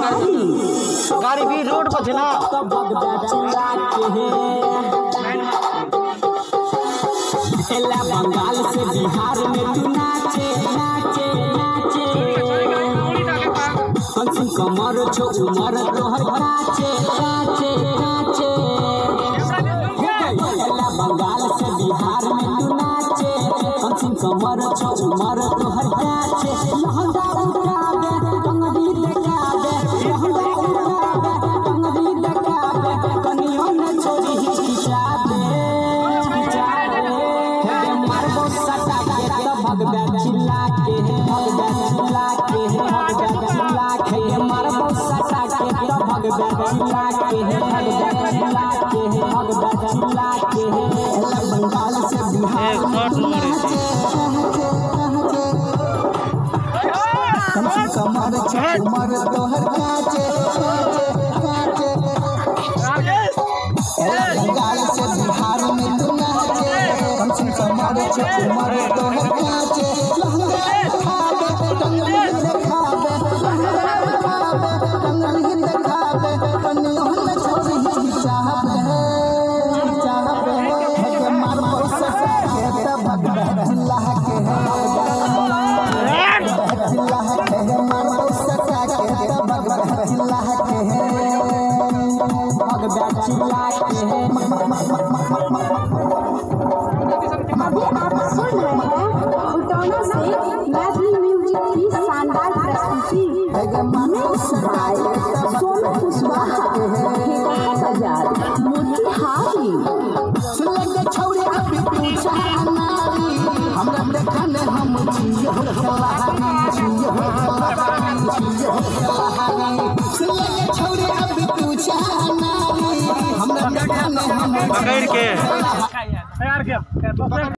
गाड़ी भी रोड पर ना बंगाल से बिहार में तू नाचे नाचे नाचे पंचिंग कमर छो उमर तोहर काचे काचे काचे बंगाल से बिहार में तू नाचे पंचिंग कमर छो उमर तोहर काचे लहंगा उठावे टंगड़ी देखावे लहंगा उठावे टंगड़ी देखावे कनियों ने छोरी खिंचावे भगवा चिल्ला के भगवा चिल्ला के भगवा चिल्ला के मारबो सटा के तो भगवा चिल्ला के भगवा चिल्ला के भगवा चिल्ला के बंगाल से बिहार कमर उमर तोहर काचे काचे बंगाल से बिहार में तू नाचे कमर उमर तोहर काचे लहंगा खावे टंगड़ी देखावे टंगड़ी देखावे कनियों में छोरी चाहबे चाहबे के मारबो सटा के त भगवा चिल्ला के चिल्ला के मारबो सटा के त भगवा चिल्ला के भगवा चिल्ला के अभी आप सुन रहे हैं उटौना से मैथिली म्यूजिक की शानदार प्रस्तुति सोनू कुशवाहा बाजार मोतिहारी। छौरे अभी पूछा नारी हमरा देखने हम जियो छौरे अभी पूछा नारी हमरा देखने हम पकड़ के